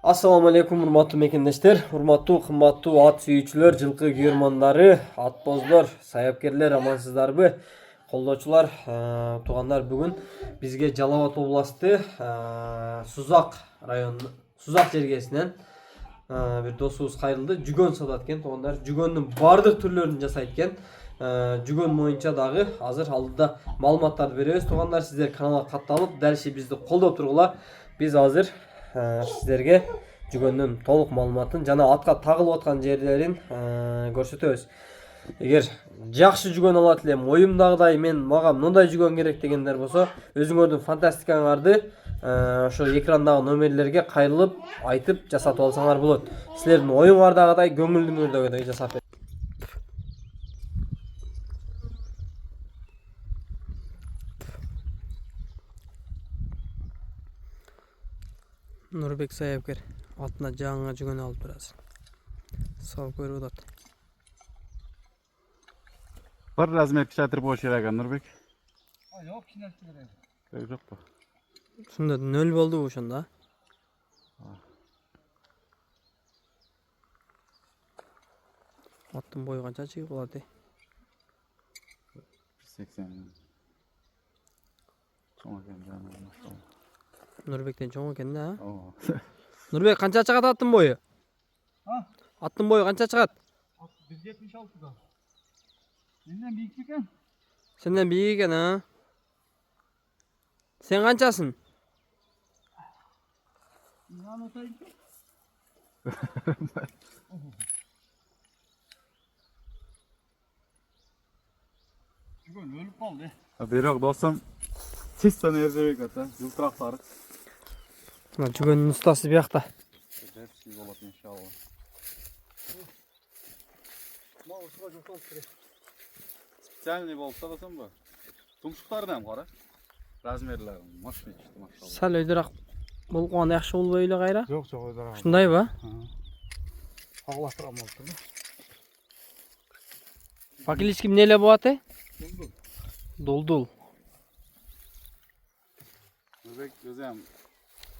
Assalamu alaikum урматтуу мекендештер, урматтуу кымбаттуу ат сүйүүчүлөр, жылкы күйөрмандар, атбоздор, саяпкерлер, амансыздарбы? Колдоочулар, туугандар, бүгүн бизге Жалал Абад областы Сузак району, Сузак жергесинен бир досубуз кайрылды. Жүгөн сатат экен, туугандар. Жүгөндүн бардык түрлөрүн жасайт экен. Жүгөн боюнча дагы азыр алдыда маалыматтарды беребиз. Туугандар, сиздер каналга катталып, дал бизди колдоп тургула. Биз азыр сіздерге жүгөннүн толук маалыматын жана атка тагылып аткан жерлерин көрсөтөбүз. Эгер жакшы жүгөн алат элем, оюмдагыдай мага мындай жүгөн керек дегендер болсо, өзүңөрдүн фантастикаңарды ошо экрандагы номерлерге кайрылып айтып жасатып алсаңар болот. Силердин оюңардагыдай көңүлүңөрдөгүдөй жасап берет. Нурбек саяпкер атына жаңы жүгөн алып турасыз. Сау көрүп атат. Bir razmer kişatir boş yer ekan Nurbek. Yok kinelti керек. Керек жоқ па? Ушунда нөл болду ошондо. Аттын бою канча чыгып калат? 80. Чоң экен жана. Нурбектен чоң экен да. Ооба. Нурбек канча чыгат аттын бою? Аттын бою канча чыгат? 176 да. Менден бийик экен. Сенден бийик экен, а? Сен канчасың? Мен атайын. Жүгөн өлүп калды. Бирок достum чисто нержебек ата, жылтырактары. Мына жүгөндүн устасы биякта. Hepsi болот иншалла. Мауысыга жоктолуп керек. Специальный болуп атасың бу. Тумшуктары да кара. Размерлери мощный чыкты, машалла. Сал өйдөрак болгон жакшы болбой эле кайра? Жок, ойдора. Ушундайбы? Кагылаштырам болуптур. По-английски эмне эле болот? Долдул. Nurbek өзүм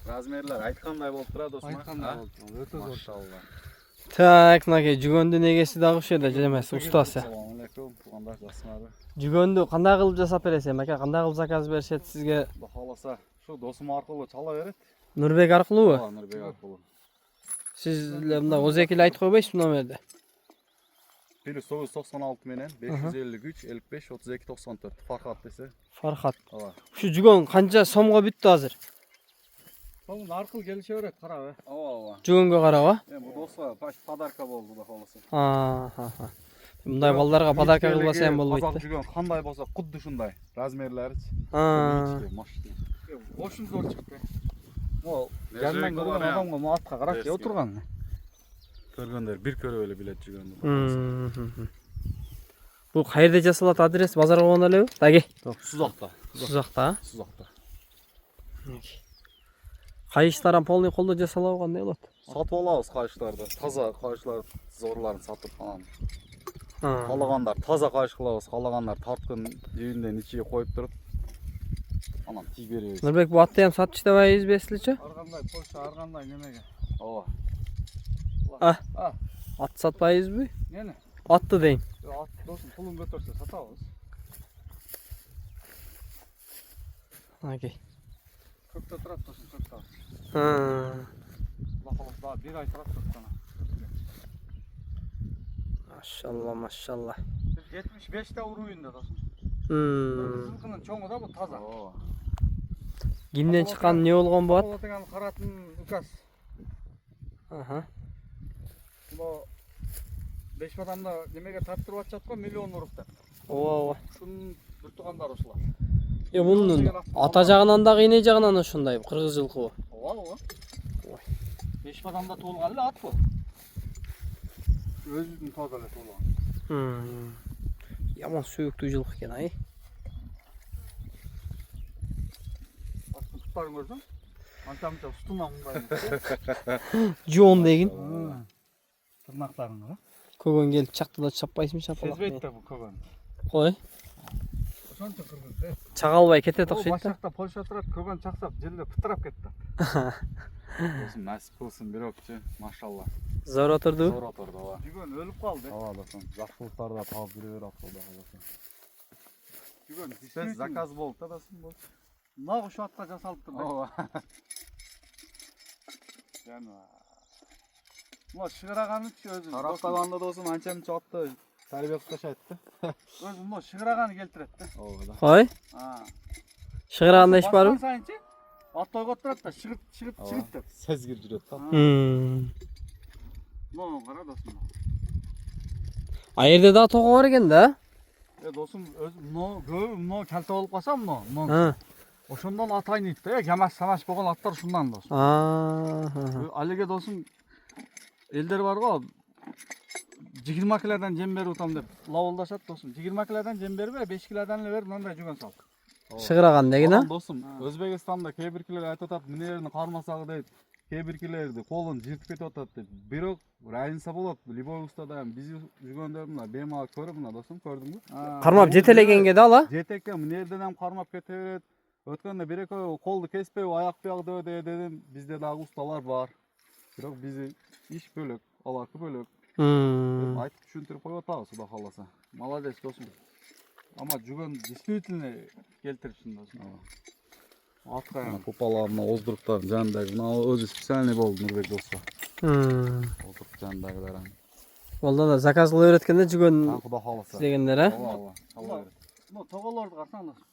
размерлер айткандай болуп турат досум. Айткандай болуп турат. Өтө зор. Машалла. Так, мынакей жүгөндүн эгеси дагы ушул жерде эмес, устасы. Assalomu alaykum, туугандар, жасыңарбы? Жүгөндү кандай кылып жасап бересиң, ака? Кандай кылып заказ беришет сизге? Кудай кааласа, ушу досум аркылуу чала берет. Нурбек аркылуубу? Ооба, Nurbek аркылуу. Сиз мында өзеки эле айтып койбойсузбу номерди? +996 менен 553 55 32 94 Farhat десе. Фархат. Ооба. Ушу жүгөн канча сомго бүттү азыр? Сонун аркыл келише берет, карабы. Ооба. Жүгөнгө карабы? Бу доско почти подарка болду, кудай кааласа. Мындай балдарга подарка кылбаса эм болбойт Казак да. жүгөн кандай болсо, кудду ушундай размерлеричи. Мощный. Ошун зор чыкты. Ол Жандан көргөн адамга му атка карап отурган. Көргөндөр бир көрүп эле билет жүгөндү. Бул каерде жасалат, адрес базарга болгондо элеби? Таги. Сузакта. Сузакта. Сузакта. Кайыштардан полный колдо жасалабы кандай болот? Сатып алабыз кайыштарды. Таза кайыштар зорларын сатып анан. Калагандар таза кайыш кылабыз, калагандар тарткын жибинден ичиге коюп туруп анан тийип беребиз. Нурбек, бу атты ham сатып иштебайбыз бесличи? Аргандай Польша, аргандай немеге. Ооба. Ат сатпайбызбы? Нени? Атты дейм. Ат досум пулун көтөрсө сатабыз. Окей. Көктө турат досум, көктө. Да, бир ай турат көктө. Машалла, машалла. 75 та уровеньде досум. Жылкынын чоңу да бу таза. Ооба. Кимден чыккан не болгон болот? Бул деген каратын указ. Бул 5 бадамда немеге тартырып атышат го, миллион урук деп. Ооба. Ушунун бир туугандар ушулар. Мунун ата жагынан дагы эне жагынан ошондой кыргыз жылкыбы? Ооба. 5 бадамда туулган эле ат бу. Өзүнүн таза эле туулган. Яман сүйүктүү жылкы экен, ай. Аттын туттарын көрсөң, анча-мынча устунан мындай. Жон деген. Тырнактарын кара. Көгөн келип чакты да чаппайсыңбы, чапалак. Сезбейт да бу көгөн. Кой. Ошончо кыргыз. чагалбай кетет Ол окшойт да. башакта Польша турат, көгөн чаксап жерде пытырап кетти. Досым насип кылсын бирокчу, машалла. Зор отурду. Зор отурду, ооба. Жүгөн өлүп калды. Ооба досым, жакшылыктарды таап бере берет Кудай кааласа. Жүгөн Тез заказ болду да досым бул. Нагы ушу атка жасалып турду. Ооба. Жана. Мына шыгыраганычы өзү. Тараптаганда досым анча мынча атты тарбия кылышат да. Өзү мына шыгыраганы келтирет да. Ооба да. Ой. Шыгыраганда иш барбы? Сайынчы ат ойгоп турат да, чыгыт деп. Сезгир жүрөт да. Мына кара досум. А жерде да тоо бар экен да. Досум өзү мына калта болуп калса мына. Ошондон атайын дейт да. Жамаш самаш болгон аттар ушундан досум. Алиге досум элдер бар го. 20 килодан жем берип атам деп лавылдашат досум. 20 килодан жем бербе, 5 килодан эле бер, мындай жүгөн сал. Шыгыраган дегене? Досум, Өзбекстанда кээ биркилер айтып атат, минерин кармасагы дейт. Кээ биркилерди колун жыртып кетип атат деп. Бирок разница болот. Любой устада биз жүгөндө мына бемал көрүп мына досум, көрдүңбү? Кармап жетелегенге да ала. Жетекке минерден ham кармап кете берет. Өткөндө бир экөө колду кеспей, аяк бияк дедим. Бизде дагы усталар бар. Бирок бизи иш бөлөк, аларкы бөлөк. Айтып түшүндүрүп коюп атабыз, Кудай кааласа. Молодец досум. Ама жүгөн действительно келтиришин досум. Аткан купаларына оздуруктар жандагы мына өзү специальный болду Нурбек доско. Оздурук жандагылар. Олдан да заказ кылып өткөндө жүгөн Кудай кааласа. дегендер, а? Ооба, ооба. Мына тоголорду карасаң досум.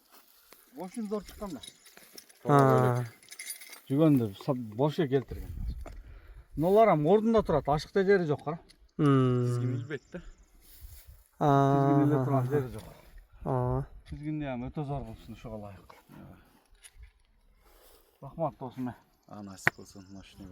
Бошун зор чыккан да. Жүгөндү бошко келтирген. Мыналар ham ордунда турат, ашыкта жери жок кара. Тизгин илбейт да. Тизгинде турган жери жок. Тизгинде ham өтө зор болсун ошого ылайык. Рахмат досум. Насип кылсын, машина.